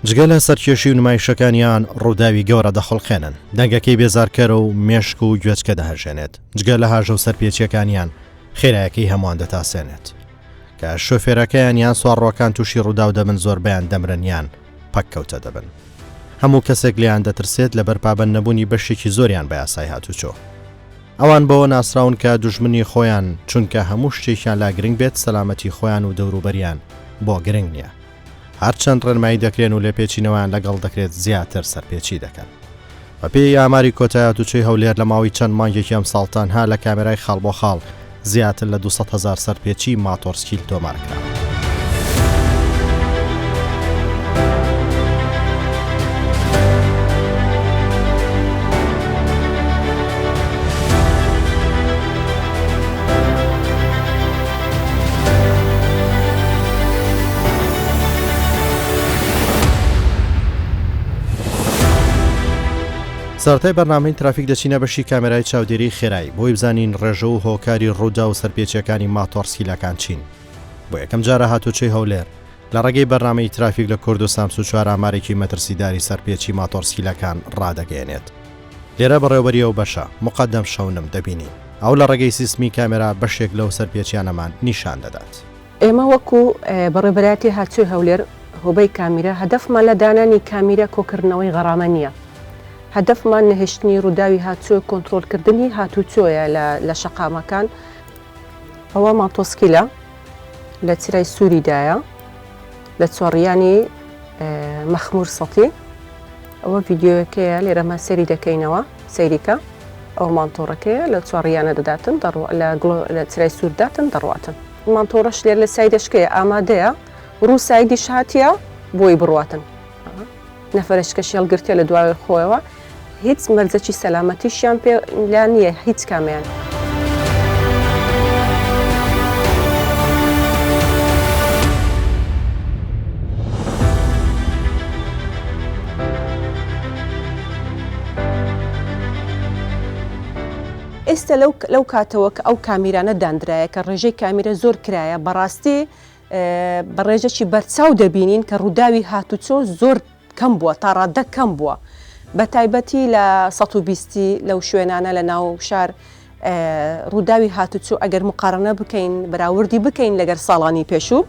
جگە لە سەرکێشی و نمایشەکانیان ڕووداوی گەورە دەخڵخێنن، دەنگەکەی بێزارکەرە و مێشک و گوێچکە دەهەژێنێت. جگە لە هاژە و سەرپێچیەکانیان خێرایەکەی هەمووان دەتاسێنێت کە شۆفێرەکەیان یان سوارڕۆکان تووشی ڕوودا و دەبن زۆربیان دەمرنیان پەککەوتە دەبن. هەموو کەسێک لیان دەترسێت لە بەرپابەن نەبوونی بەشێکی زۆریان بە یاسای هاتوچۆ. ئەوان بەوە ناسراون کە دوژمنی خۆیان چونکە هەموو شتێکیان لا گرنگ بێت سەلامەتی خۆیان و دەوروبەریان بۆ گرنگ نییە. هەرچەند ڕێنمایی دەکرێن و لێپێچینەوەیان لەگەڵ دەکرێت زیاتر سەرپێچی دەکەن. بە پێی ئاماری کۆتای هاتوچۆی هەولێر لە ماوەی چەند مانگێکی ئەم ساڵتانها لە کامێرای خاڵ بۆ خاڵ زیاتر لە 200,000 سەرپێچی ماتۆرسکیل تۆمارکرا. سەرەتای بەرنامەی ترافیک دەچینە بەشی کامێرای چاودێری خێرایی بۆی بزانین ڕێژە و هۆکاری ڕوودا و سەرپێچیەکانی ماتۆرسکیلەکان چین. بۆ یەکەم جارە هاتوچۆی هەولێر لە ڕێگەی بەرنامەی ترافیک لە کورد و سامس و 4 ئامارێکی مەترسیداری سەرپێچی ماتۆرسکیلەکان ڕادەگەێنێت. لێرە بەڕێوەبەری ئەو بەشە مقدەم شەونم دەبینین. ئەو لە ڕێگەی سیسمی کامێرا بەشێک لەو سەرپێچیانەمان نیشان دەدات. ئێمە وەکو بەڕێبەراتی هاتوچۆی هەولێر هۆبەی کامیرە هەدەفمان لە دانانی کامیرە کۆکردنەوەی غەڕامە نییە. هەدەفمان نەهێشتنی ڕووداوی هاتوچۆ کۆنتڕۆلکردنی هاتوچۆیە لە شەقامەکان. ئەوە ماتۆسکیلە لە چرای سووریدایە لە چۆڕیانی مەخمور سەتی. ئەوە ڤیددیۆەکەیە لێرەمە سەری دەکەینەوە سەیریکە ئەو مانتۆڕەکەیە لە چۆڕیانە دەداتن لە چرای سوورداتن دەڕواتن. مانتۆڕەش لێر لە سایدەشکەیە ئامادەیە ڕوو سایدیش هاتیە بۆی بڕواتن. نەفەرشکە شێڵگرتێ لە دوای خۆیەوە هیچ مەرجەکی سەلامەتیشیان پێ لا نییە هیچ کامیان. ئێستا لەو کاتەوە کە ئەو کامیرانە دانرایە کە ڕێژەی کامیرە زۆر کرایە بەڕاستی بە ڕێژەکی بەرچاو دەبینین کە ڕووداوی هاتوچۆ زۆر کەم بووە تا ڕادە کەم بووە. بە تایبەتی لە 120 لەو شوێنانە لە ناو شار ڕووداوی هاتوچۆ ئەگەر مقارنە بکەین بەراوردی بکەین لەگەر ساڵانی پێشوو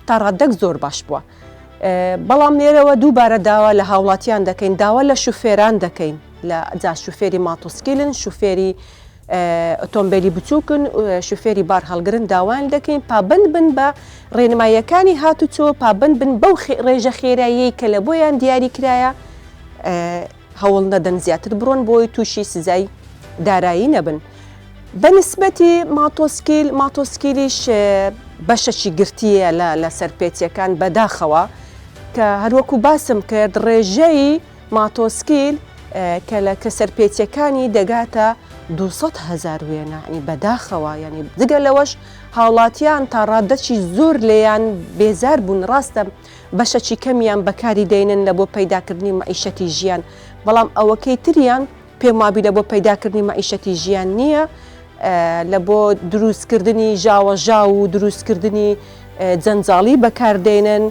تا ڕادەک زۆر باش بووە. بەڵام لێرەوە دووبارە داوا لە هاوڵاتیان دەکەین، داوا لە شوفێران دەکەین، لە جا شوفێری ماتۆسکیلن، شوفێری ئۆتۆمبیلی بچووکن، شوفێری بار هەڵگرن داوایان دەکەین پابند بن بە ڕێنماییەکانی هاتوچۆ، پابند بن بەو ڕێژە خێراییەی کە لە بۆیان دیاری کرایە هەوڵ نەدەن زیاتر بڕۆن بۆی تووشی سزای دارایی نەبن. بەنسبەتی ماتۆسکیلیش بەشەکی گرتیە لە سەرپێچیەکان بەداخەوە کە هەروەکو باسم کرد ڕێژەی ماتۆسکیل کە سەرپێچیەکانی دەگاتە 200,000 وێنانی بەداخەوە، ینی جگە لەوەش هاوڵاتیان تا ڕادەکی زۆر لێیان بێزار بوون. ڕاستە بەشەکی کەمیان بەکاری دێنن لە بۆ پەیداکردنی مەعیشەتی ژیان، بەڵام ئەوەکەی تریان پێم وابی لە بۆ پەیداکردنی مەعیشەتی ژیان نییە، لە بۆ دروستکردنی ژاوەژاو و دروستکردنی جەنجاڵی بەکاردێنن،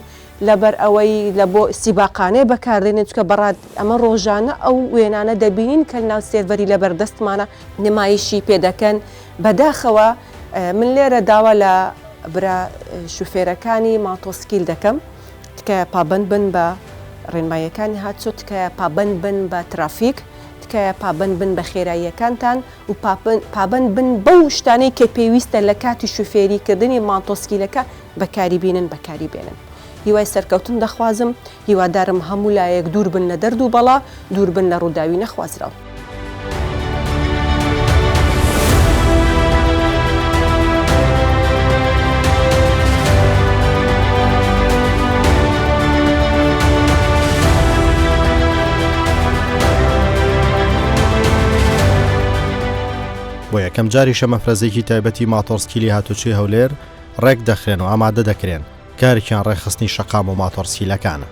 لەبەر ئەوەی لە بۆ سیباقانەی بەکاردێنێت چکە بەڕاد ئەمە ڕۆژانە ئەو وێنانە دەبینین کە ناو سێڤەری لە بەردەستمانە نمایشی پێدەکەن. بەداخەوە من لێرە داوا لە برا شوفێرەکانی ماتۆسکیل دەکەم تکە پابند بن بە ڕێنماییەکانی هاتوچۆ، تکە پابند بن بە ترافیک، تکە پابند بن بە خێراییەکانتان و پابند بن بەو شتانەی کە پێویستە لە کاتی شوفێریکردنی ماتۆسکیلەکە بەکاری بێنن. هیوای سەرکەوتن دەخوازم، هیوادارم هەموو لایەک دوور بن لە دەرد و بەڵا، دوور بن لە ڕووداوی نەخوازراوە. بۆ یەکەم جاری شەمەفرەزێکی تایبەتی ماتۆرسکیلی هاتوچۆی هەولێر ڕێک دەخرێن و ئامادە دەکرێن کارێکیان ڕێخستنی شەقام و ماتۆرسکیلەکانە.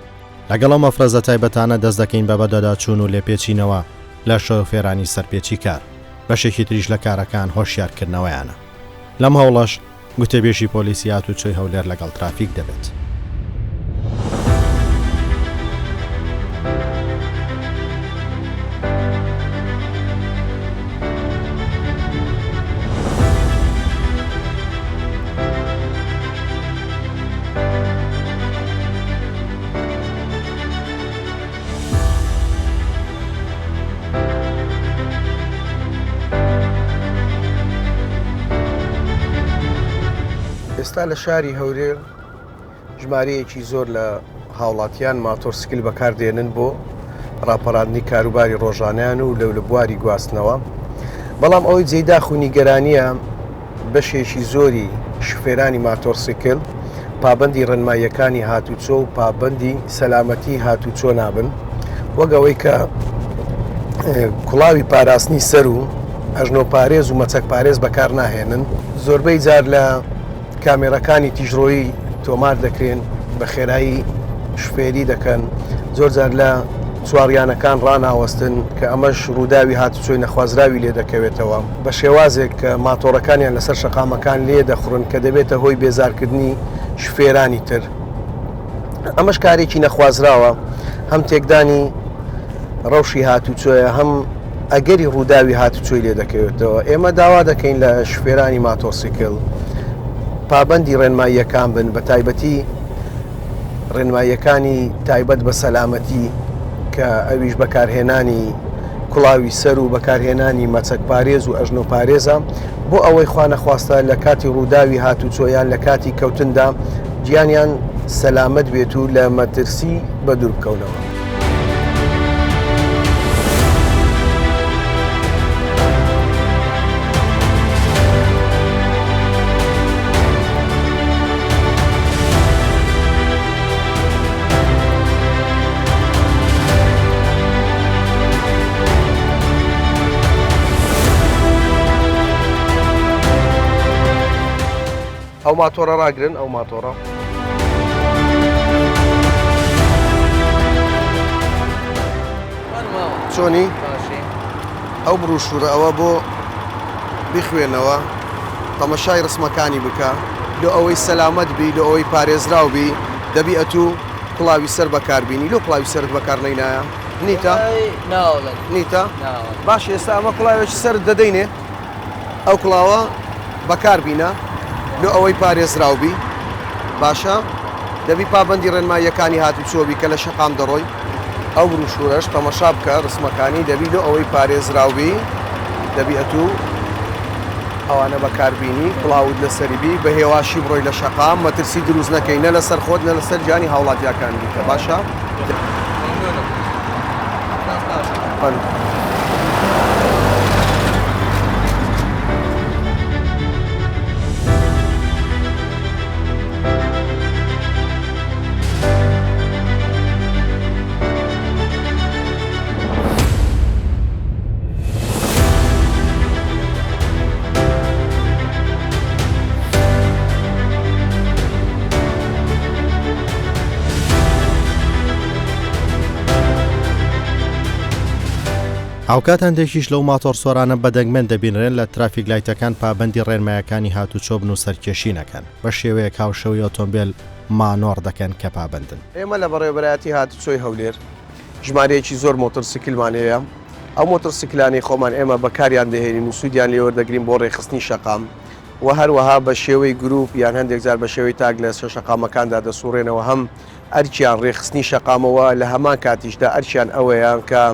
لەگەڵ ئەو مەفرەزە تایبەتانە دەست دەکەین بە بەدەداچوون و لێپێچینەوە لە شۆفێرانی سەرپێچی کار. بەشێکی تریش لە کارەکان هۆشیارکردنەوەیانە. لەم هەوڵەش گوتێبێژی پۆلیسی هاتوچۆی هەولێر لەگەڵ ترافیک دەبێت. ئێستا لە شاری هەورێر ژمارەیەکی زۆر لە هاوڵاتیان ماتۆرسکل بەکاردێنن بۆ ڕاپەڕاندنی کاروباری ڕۆژانیان و لەو لە بواری گواستنەوە. بەڵام ئەوەی جێدا خونیگەرانیە بەشێکی زۆری شفێرانی ماتۆرسیکل پابندی ڕێنماییەکانی هاتوچۆ و پابندی سەلامەتی هاتوچۆ نابن، وەک ئەوەی کە کوڵاوی پاراستنی سەر و ئەژنۆ پارێز و مەچەک پارێز بەکار ناهێنن. زۆربەی جار لە کامێرەکانی تیژڕۆیی تۆمار دەکرێن، بە خێرایی شفێری دەکەن، زۆر جار لە سواریانەکان ڕناوەستن کە ئەمەش ڕووداوی هاتوچۆی نەخوازراوی لێ دەکەوێتەوە بە شێوازێک کە ماتۆڕەکانیان لەسەر شەقامەکان لێ دەخڕن کە دەبێتە هۆی بێزارکردنی شفێرانی تر. ئەمەش کارێکی نەخوازراوە، هەم تێکدانی ڕەوشی هاتوچۆیە، هەم ئەگەری ڕووداوی هاتوچۆی لێ دەکەوێتەوە. ئێمە داوا دەکەین لە شفێرانی ماتۆسیکل پابندی ڕێنماییەکان بن، بە تایبەتی ڕێنماییەکانی تایبەت بە سەلامەتی کە ئەویش بەکارهێنانی کوڵاوی سەر و بەکارهێنانی مەچەک پارێز و ئەژنۆ پارێزە بۆ ئەوەی خوا نەخواستە لە کاتی ڕووداوی هاتوچۆیان لە کاتی کەوتندا گیانیان سەلامەت بێت و لە مەترسی بە دوور بکەونەوە. ئەو ماتۆرە ڕاگرن، ئەو ماتۆرە چۆنی ئەو بروشورە ئەوە بۆ بخوێنەوە، تەمەشای ڕسمەکانی بکە، لە ئەوەی سەلامەت بی، لە ئەوەی پارێزراو بی، دەبی ئەتوو کڵاوی سەر بەکاربیینی. لۆ کڵاوی سەرت بەکار نەینایە نیتە نیتە باش. ئێستا ئەمە کڵاوێکی سەر دەدەینێ، ئەو کڵاوە بەکاربیینە لۆ ئەوەی پارێزراوبی باشە، دەبی پابندی ڕێنماییەکانی هاتوچۆبی کە لە شەقام دەڕۆی. ئەو بروشورەش تەمەشا بکە ڕسمەکانی، دەبی لۆ ئەوەی پارێزراوبی، دەبی ئەتوو ئەوانە بەکاربیینی کڵاوت لەسەریبی بە هێواشی بڕۆی لە شەقام، مەترسی دروست نەکەی نە لەسەر خۆت نە لەسەر جانی هاوڵاتیەکان بیکە. باشە ئاوکات هەندێکیش لەو ماتۆر سۆرانە بەدەنگمەن دەبینرێن لە ترافیک لایتەکان پابندی ڕێنماییەکانی هاتوچۆ بن و سەرکێشی نەکەن، بە شێوەیە هاوشەوی ئۆتۆمبیل مانۆڕ دەکەن کە پابندن. ئێمە لە بەڕێوەبەرایەتی هاتوچۆی هەولێر ژمارەیەکی زۆر مۆتۆرسیکلمانەیە. ئەو مۆتۆرسیکلانی خۆمان ئێمە بەکاریان دەهێنین و سوودیان لێوەردەگرین بۆ ڕێخستنی شەقام و هەروەها بە شێوەی گروپ یان هەندێک جار بە شێوەی تاک لە شەقامەکاندا دەسوڕێنەوە. هەم ئەرچیان ڕێخستنی شەقامەوە لە هەمان کاتیشدا ئەرچیان ئەوەیان کە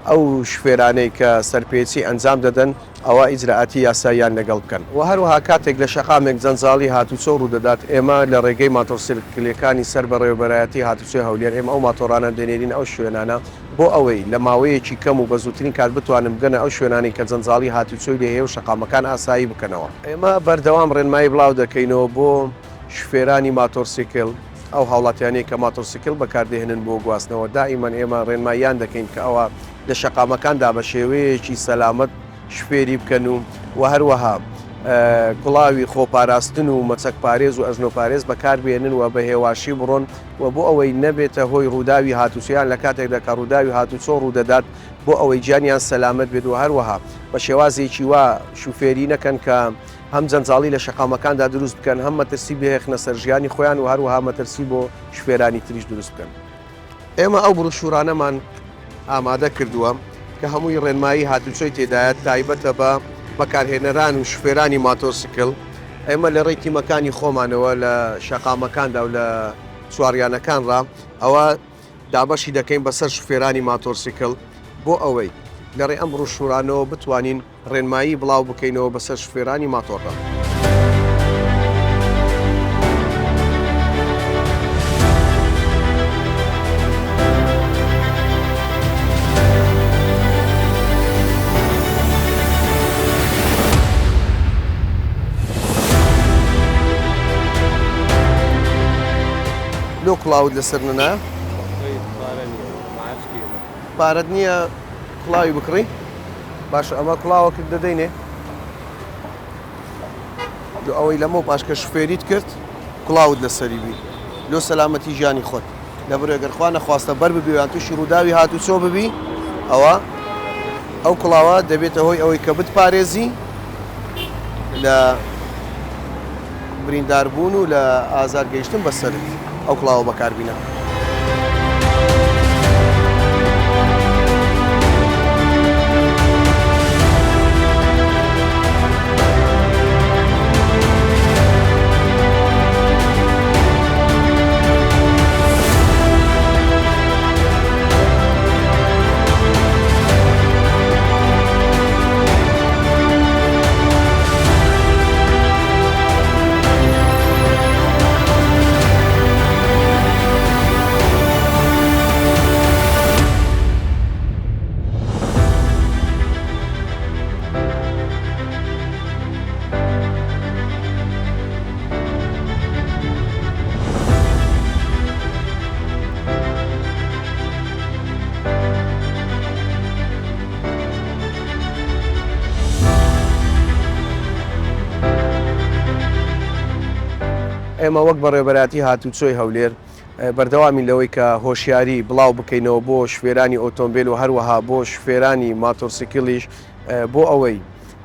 ئەو شفێرانەی کە سەرپێچی ئەنجام دەدەن ئەوە ئیجراعاتی یاساییان لەگەڵ بکەن. و هەروەها کاتێک لە شەقامێک جەنجاڵی هاتوچۆ ڕوودەدات، ئێمە لە ڕێگەی ماتۆرسیکلەکانی سەر بە ڕێوەبەرایەتی هاتوچۆی هەولێر ئێمە ئەو ماتۆرانە دەنێرین ئەو شوێنانە بۆ ئەوەی لە ماوەیەکی کەم و بە زووترین کات بتوانم بگەنە ئەو شوێنانی کە جەنجاڵی هاتوچۆی لێ هەیە و شەقامەکان ئاسایی بکەنەوە. ئێمە بەردەوام ڕێنمایی بڵاو دەکەینەوە بۆ شفێرانی ماتۆرسیکل، ئەو هاوڵاتیانەی کە ماتۆرسیکل بەکاردێنن بۆ گواستنەوە. دائیمەن ئێمە ڕێنماییان دەکەین کە ئەوە لە شەقامەکاندا بە شێوەیەکی سەلامەت شفێری بکەن و هەروەها کڵاوی خۆپاراستن و مەچەک پارێز و ئەژنۆ پارێز بەکاربێنن و بە هێواشی بڕۆن و بۆ ئەوەی نەبێتە هۆی ڕووداوی هاتوچۆیان لە کاتێکدا کە ڕووداوی هاتوچۆ ڕوودەدات بۆ ئەوەی گیانیان سەلامەت بێت و هەروەها بە شێوازێکی وا شوفێری نەکەن کە هەم جەنجاڵی لە شەقامەکاندا دروست بکەن، هەم مەترسی بهێخنە سەر ژیانی خۆیان و هەروەها مەترسی بۆ شفێرانی تریش دروست بکەن. ئێمە ئەو بروشورانەمان ئامادە کردووە کە هەمووی ڕێنمایی هاتوچۆی تێدایەت تایبەتە بە بەکارهێنەران و شفێرانی ماتۆرسیکل. ئێمە لە ڕێی تیمەکانی خۆمانەوە لە شەقامەکاندا و لە سواریانەکانڕا ئەوە دابەشی دەکەین بەسەر شفێرانی ماتۆرسیکل بۆ ئەوەی لە ڕێ ئەم بروشورانەوە بتوانین ڕێنمایی بڵاو بکەینەوە بەسەر شفێرانی ماتۆڕە. لۆ کڵاوت لەسەر نە پارەت نییە کڵاوی بکڕی باشە ئەمە کڵاوەکرد دەدەینێ دو ئەوەی لەمە پاشکە شفێریت کرد کڵاوت لەسەری بی لۆ سەلامەتی ژیانی خۆت لەبەر ئەگەر خوا نەخواستە بەر ببییان تووشی ڕووداوی هاتوچۆ ببی ئەوە ئەو کڵاوە دەبێتە هۆی ئەوەی کە بتپارێزی لە برینداربوون و لە ئازارگەیشتن بەسەرت ئەو کڵاوە بەکاربینە. ئێمە وەک بەڕێوەبەراتی هاتوچۆی هەولێر بەردەوامی لەوەی کە هۆشیاری بڵاو بکەینەوە بۆ شوێرانی ئۆتۆمبیل و هەروەها بۆ شوێرانی ماتۆرسیکلیش بۆ ئەوەی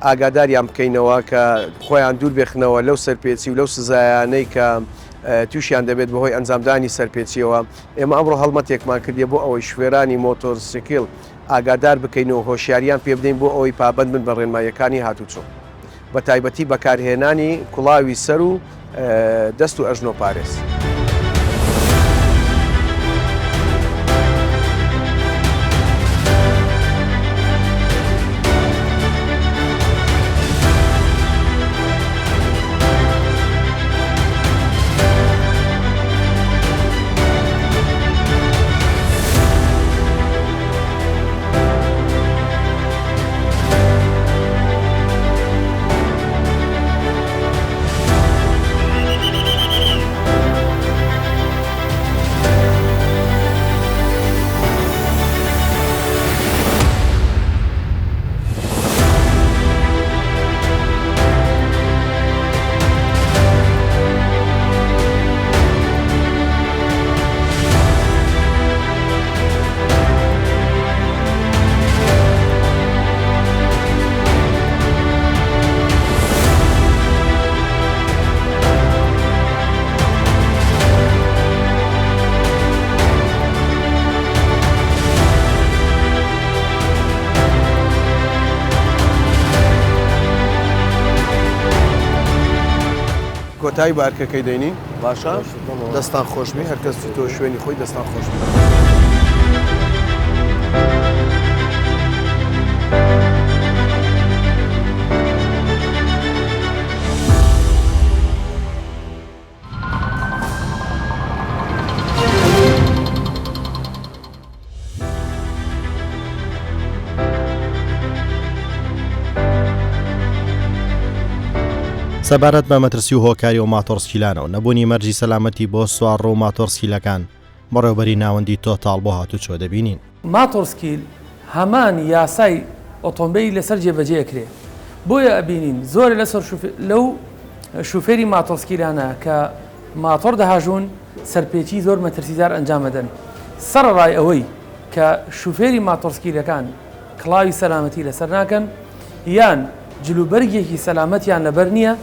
ئاگاداریان بکەینەوە کە خۆیان دوور بێخنەوە لەو سەرپێچی و لەو سزایانەی کە تووشیان دەبێت بەهۆی ئەنجامدانی سەرپێچیەوە ئێمە ئەمڕۆ هەڵمەتێکمان کردیە بۆ ئەوەی شوێرانی مۆتۆرسیکل ئاگادار بکەینەوە هۆشیاریان پێ بدەین بۆ ئەوەی پابند بن بە ڕێنماییەکانی هاتوچۆ بە تایبەتی بەکارهێنانی کوڵاوی سەر و دەست و ئەژنۆ پارێز. کۆتایی بارکەکەی دەینین باشە دەستان خۆشبی هەرکەس تۆ شوێنی خۆی دەستان خۆشبی. سەبارەت بە مەترسی و هۆکاری و ماتۆرسکیلانەوە نەبوونی مەرجی سەلامەتی بۆ سوار و ماتۆرسکیلەکان بەڕێوەبەری ناوەندی تۆتاڵ بۆ هاتوچۆ دەبینین. ماتۆرسکیل هەمان یاسای ئۆتۆمبیلی لەسەر جێبەجێکرێ بۆیە ئەبینین زۆر لەسەر لەو شوفێری ماتۆرسکیلانە کە ماتۆر دەهاژون سەرپێچی زۆر مەترسیدار ئەنجامەدەن سەرڕای ئەوەی کە شوفێری ماتۆرسکیلەکان کڵاوی سەلامەتی لەسەر ناکەن یان جلوبەرگێکی سەلامەتیان لەبەر نییە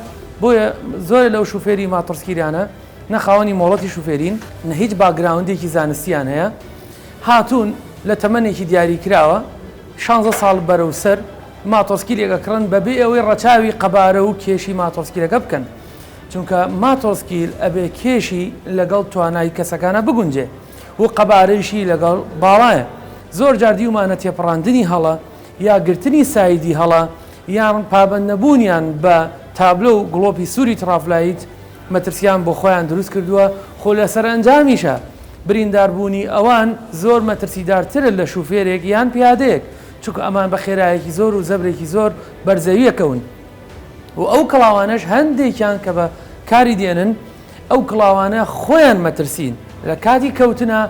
بۆیە زۆر لەو شوفێری ماتۆرسکیلانە نەخاوەنی مۆڵەتی شوفێرین نە هیچ باگراوندێکی زانستیان هەیە هاتوون لە تەمەنێکی دیاری کراوە 16 ساڵ بەرەوسەر ماتۆرسکیلێکەکڕن بەبێ ئەوەی ڕەچاوی قەبارە و کێشی ماتۆرسکیلەکە بکەن چونکە ماتۆرسکیل ئەبێ کێشی لەگەڵ توانای کەسەکانە بگونجێ و قەبارەیشی لەگەڵ باڵایە زۆر جار دیومانە تێپەڕاندنی هەڵە یا گرتنی سایدی هەڵە یان پابند نەبوونیان بە تابلۆ و گڵۆپی سووری ترافلایت مەترسیان بۆ خۆیان دروست کردووە خۆ لەسەر ئەنجامیشە برینداربوونی ئەوان زۆر مەترسیدارترە لە شوفێرێک یان پیادەیەک چونکە ئەمان بە خێرایەکی زۆر و زەبرێکی زۆر بەرزەویەکەون و ئەو کڵاوانەش هەندێکیان کە بە کاری دێنن ئەو کڵاوانە خۆیان مەترسین لە کاتی کەوتنە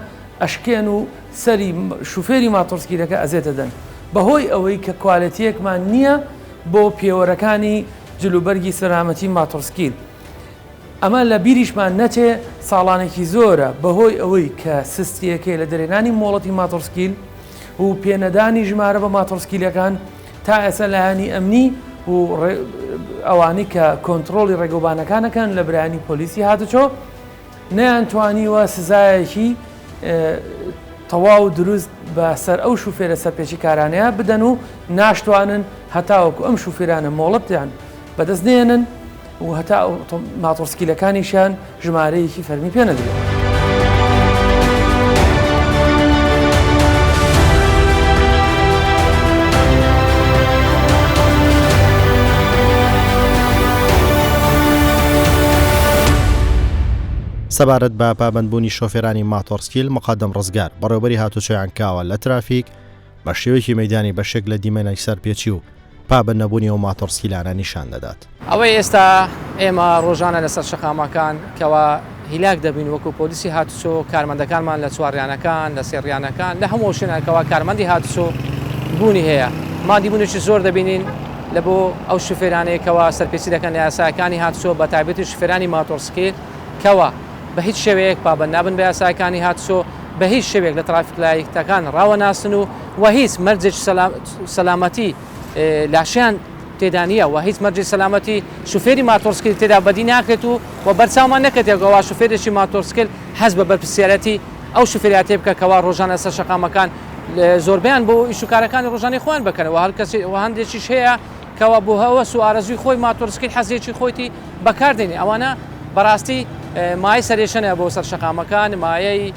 ئەشکێن و سەری شوفێری ماتۆرسکیلەکە ئەزێتە دەن بەهۆی ئەوەی کە کوالەتیەکمان نییە بۆ پێوەرەکانی جلوبەرگی سەلامەتی ماتۆرسکیل. ئەمە لە بیریشمان نەچێ ساڵانێکی زۆرە بەهۆی ئەوەی کە سستیەکەی لە دەرێنانی مۆڵەتی ماتۆرسکیل و پێنەدانی ژمارە بە ماتۆرسکیلەکان تا ئێستا لایانی ئەمنی و ئەوانی کە کۆنتترۆلی ڕێگەوبانەکانەکەن لە برایانی پۆلیسی هاتوچۆ نەیانتوانیوە سزایەکی تەواو دروست بەسەر ئەو شوفێرە سەرپێکی کارانەیە بدەن و ناشتوانن هەتاوەکو ئەم شوفێرانە مۆڵەتیان بەدەست نێنن و هەتا ماتۆرسکیلەکانیشیان ژمارەیەکی فەرمی پێ نەدرێت. سەبارەت بە پابەندبوونی شۆفێرانی ماتۆرسکیل مقادەم ڕزگار بەڕێوەبەری هاتوچۆیان کاوە لە ترافیک بە شێوەیەکی مەیدانی بەشێک لە دیمەنەی سەرپێچی و پابەند نەبوونی و ماتۆرسکیلانە نیشان دەدات. ئەوەی ئێستا ئێمە ڕۆژانە لەسەر شەقامەکان کەەوە هیلاک دەبین وەکو پۆلیسی هاتوچۆ کارمەندەکانمان لە چوارڕیانەکان لە سێڕیانەکان لە هەموو شوێنەکەەوە کارمەندی هاتوچۆ بوونی هەیە مادی بوونیشی زۆر دەبینین لە بۆ ئەو شوفێرانەیەکەوە سەرپێچی دەکەن لە یاساکانی هاتوچۆ بە تایبەتی شوفێرانی ماتۆرسکیل کەوە بە هیچ شێوەیەک پابەند نابن بە یاساکانی هاتوچۆ بە هیچ شێوێک لە ترافیک لایەکەکان ڕاوە ناسن و هیچ مەرجێکی سەلامەتی لاشیان تێدانە و هیچ مەرجی سەلامەتی شوفێری ماتۆرسکیل تێدا بەدی ناکرێت و بەرچاومان نەکەێتەوە شوفێرێکی ماتۆرسکیل حەز بە بەرپرسیارەتی ئەو شوفێریاتێ بکەکەوە ڕۆژانە سەر شەقامەکان زۆربیان بۆ ئیشوکارەکانی ڕۆژانی خۆیان بکەنەوە هەر کەسی هەندێکیش هەیە کەوا بۆ هەوە و ئارەزوی خۆی ماتۆرسکیل حەزێکی خۆیتی بەکاردێنی ئەوانە بەڕاستی مای سەرێشەنە بۆ سەر شەقامەکان مایەی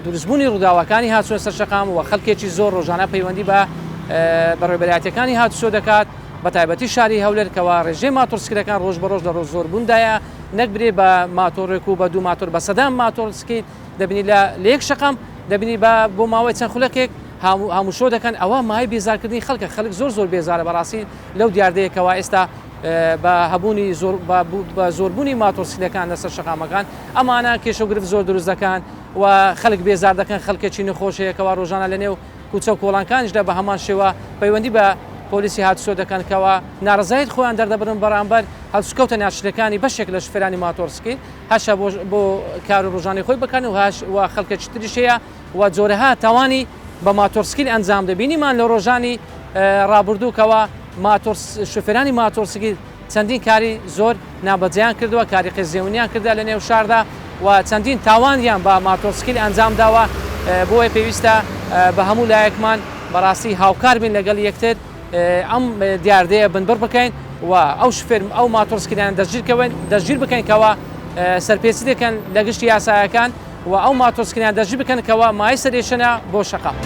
دروستبوونی ڕووداوەکانی هاتوچۆ سەر شەقام و خەڵکێکی زۆر ڕۆژانە پەیوەندی بە بەڕێوەبەریاتەکانی هاتوچۆ دەکات بە تایبەتی شاری هەولێر کەوا ڕێژەی ماتۆرسکیلەکان ڕۆژ بە ڕۆژ لە ڕۆژ زۆربووندایە نەک برێ بە ماتۆڕێک و بە دوو ماتۆر بە سەدان ماتۆرسکیل دەبینی لە یەک شەقام دەبینی بۆ ماوەی چەند خولەکێک هەموو شۆ دەکەن ئەوە مای بێزارکردنی خەڵک زۆر بێزارە بەڕاستی لەو دیاردەیەکەوە ئێستا بە هەبوونی بە زۆربوونی ماتۆرسکیلەکان لەسەر شەقامەکان ئەمانە کێشە و گرفت زۆر دروست دەکەن و خەڵک بێزار دەکەن خەڵکێکی نەخۆشەیەکەوە ڕۆژانە لە نێو کوچە و کۆڵانکانیشدا بە هەمان شێوە پەیوەندی بە پۆلیسی هاتوچۆ دەکەنکەوە ناڕزایت خۆیان دەردەبرن بەرامبەر هەڵسوکەوتە ناشرەکانی بەشێک لە شوفێرانی ماتۆرسکیل هەشە بۆ کار و ڕۆژانی خۆی بکەن و خەڵکێکی تریشەیە و جۆرەها تاوانی بە ماتۆرسکیل ئەنجام دەبینیمان لە ڕۆژانی ڕابردووکەوە شوفێرانی ماتۆرسکیل چەندین کاری زۆر نابەجیان کردووە کاری قێزیێونیان کردا لە نێو شاردا و چەندین تاوانیان بە ماتۆرسکیل ئەنجام داوە بۆیە پێویستە بە هەموو لایەکمان بەڕاستی هاوکار بین لەگەڵ یەکتر ئەم دیاردەیە بنبڕ بکەین و ئەو شوفێر ئەو ماتۆرسکیلان دەستگیر بکەین کەەوە سەرپێچی دەکەن لە گشتی یاسایەکان و ئەو ماتۆرسکیلان دەستگیر بکەن کەەوە مای سەرێشەنە بۆ شەقام.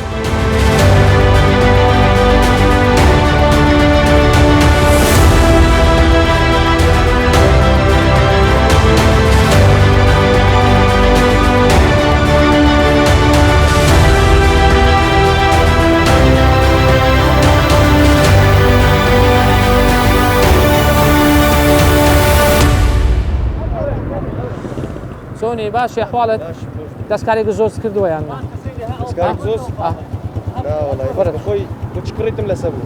چۆنی باشی ئەحواڵت دەستکارێکی زۆر کردووە یان خۆی بچکڕیتم لەسەر بوو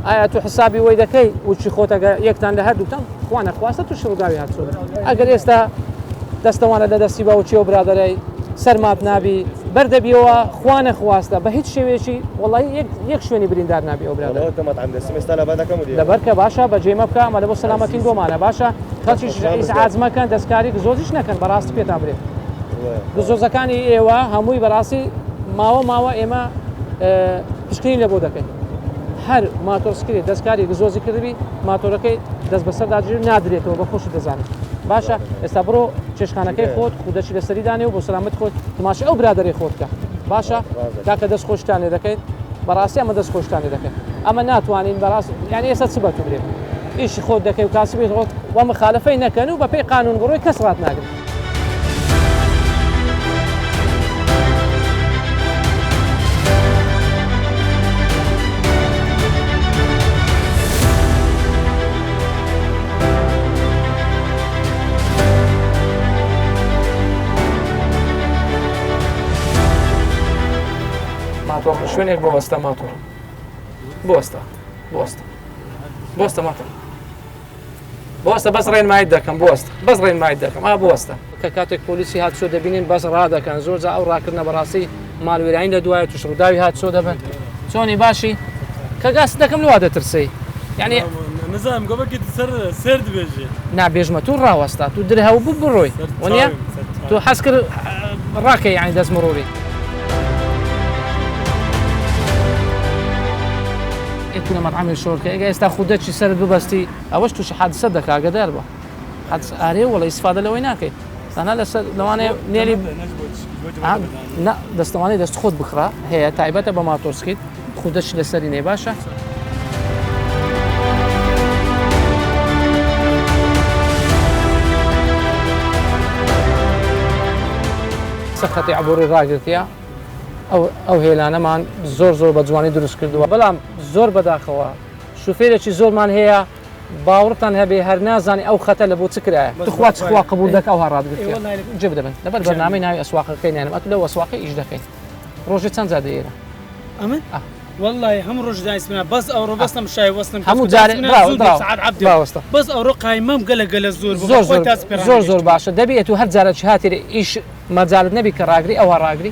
ئایا تو حسابی وەی دەکەی وچی خۆتەگە یەکتان لە هەردووتان خوا نەخواستە تووشی ڕووداوی هاتوچۆ ئەگەر ئێستا دەستەوانە لە دەستی بە وچی و برادەرەی سەرمات نابی بەردەبیەوە خوا نەخواستە بە هیچ شێوێکی وڵی یەک شوێنی بریندار نابی ئەو برادەر لەبەر کە باشە بەجێمە بکە ئەمە لە بۆ سەلامەتین گۆمانە باشە خەڵکیش عازمەکەن دەستکاری گزۆزیش نەکەن بەڕاستی پێتا برێت گزۆزەکانی ئێوە هەمووی بەڕاستی ماوە ئێمە پشکنین لە بۆ دەکەین هەر ماتۆرسکیل دەستکاری گزۆزی کردبی ماتۆرەکەی دەست بەسەر داگیر نادرێتەوە بە خۆشی دەزانێت باشە ئێستا بڕۆ چێشخانەکەی خۆت خودەچی لەسەری دانێ و بۆ سەلامەت خۆت تماشای ئەو برادەری خۆت کە باشە کاکە دەست خۆشتانێ دەکەیت بەڕاستی ئەمە دەست خۆشتانێ دەکەین ئەمە ناتوانین بەڕاستی یعنی ئێستا چ بەتو برێت ئیشی خۆت دەکەی و کاسبی خۆت و مخالفەی نەکەن و بەپێی قانون بڕۆی کەس ڕات ناگرێت. ماتۆر شوێنێک بۆ وەستە ماتۆر بۆستە ماتۆر بۆستە بەس ڕێنمایی دەکەم بەس ڕێنمایی دەکەم بۆستە کە کاتێک پۆلیسی هاتچۆ دەبینین بەس ڕادەکەن زۆر جا ئەو ڕاکردنە بەڕاستی ماڵوێرانی لە دوایە توش ڕووداوی هاتچۆ دەبن چۆنی باشی کە گاست دەکەم لەوا دەترسی یعنی نزانم گۆبەکی سەر دەبێژێ نابێژمە تو ڕاوەستا تو درهەوە بوو بڕۆی وەنیە تو حەز کرد ڕاکە یعنی دەست مرۆری لە مەطعەمی شۆرکە ئەگە ئێستا خودەچی سەرت ببەستی ئەوەش تووشی حادسە دەکا ئاگادار بە ئارێ وەڵی ئیسفادە لەوەی ناکەیت زانە لەسەر لەوانەیە نێری دەستەوانەی دەست خۆت بخرا هەیە تایبەتە بە ماتۆسکیت خودەچی لەسەری نێ باشە سەخەتی عبوری ڕاگرتیە ئەو هێلانەمان زۆر بە جوانی دروست کردووە بەڵام زۆر بەداخەوە شوفێرێکی زۆرمان هەیە باوەڕتان هەبێ هەر نازانی ئەو خەتە لە بۆ چ کرایە تخوا چخوا قبول دەکە ئەو هەڕادگرتیە جێ بدەبن لەبەر بەرنامەی ناوی ئەسواقەکەی نێنم ئەتو لەو ئەسواقی ئیش دەکەین ڕۆژێ چەند جا دەیێرە ئەمن والله هەموو ڕۆژ دایسمە بەس ئەوڕۆ بەستم شای وەستم هەموو جارێ بەس ئەوڕۆ قایمەم گەلە زۆر باشە دەبێت و هەر جارێکی هاتێ ئیش مەجالت نەبی کە ڕاگری ئەوە ڕاگری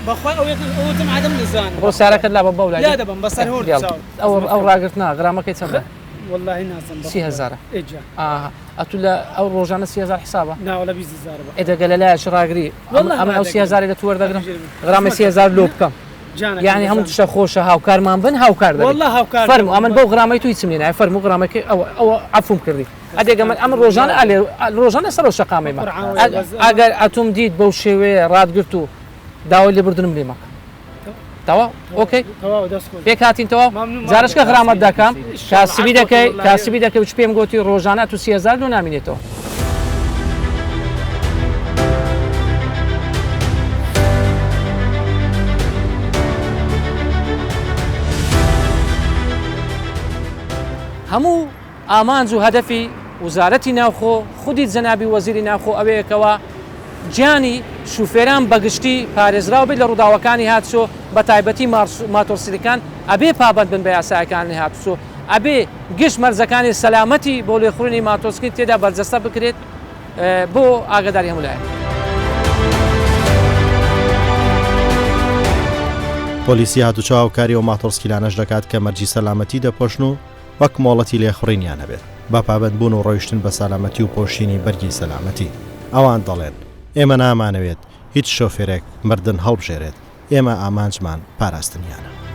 بەخوای ئەوتم عادەم نزانم بۆ سارەکەت لا بە بەو لا دەبم بەسەر ئەو ڕاگرتنا غرامەکەی چەندە والله نازم 30,000 ئێجا ئەتو لە ئەو ڕۆژانە 30,000 حسابە ناوەڵە 20,000 ئێدەگە لە لایەش ڕاگری ئەمە ئەو 30,000 لە تو وەردەگرم غرامی 30,000 لۆ بکەم یعنی هەموو تشتە خۆشە هاوکارمان بن هاوکار فەرمو ئەمن بەو غرامەی توی چم لێنای فەرمو غرامەکەی ئەوە عەفوم کردی ئەدێگە من ئەم ڕۆژانە سەر و شەقامەیمە ئەگەر ئەتوم دیت بەو شێوەیە ڕادگرت و داوای لێبوردنم لێ مەکە تەواو ئۆکەی پێک هاتینەوە جارشکە غرامەت دەکەم کاسبی دەکەی وچ پێم گوتی ڕۆژانە تو 30,000 لۆ نامینێتەوە هەموو ئامانج و هەدەفی وزارەتی ناوخۆ خودی جەنابی وەزیری ناوخۆ ئەوەیەکەوە گیانی شوفێران بەگشتی پارێزراو بێت لە ڕووداوەکانی هاتچۆ بە تایبەتی ماتۆرسیلەکان ئەبێ پابەت بن بە یاسایەکانی هاتچۆ ئەبێ گشت مەرزەکانی سەلامەتی بۆ لێخوڕنی ماتۆسکین تێدا بەرجەستە بکرێت بۆ ئاگاداری هەموو لایەک پۆلیسی هاتوچە هاوکاری و ماتۆرسکیلانەش دەکات کە مەرجی سەلامەتی دەپۆشن و وەک مۆڵەتی لێخوڕینیان هەبێت بە پابەتبوون و ڕۆیشتن بە سەلامەتی و پۆشینی بەرگی سەلامەتی ئەوان دەڵێن ئێمە نامانەوێت هیچ شۆفێرێک مردن هەڵبژێرێت ئێمە ئامانجمان پاراستنیانە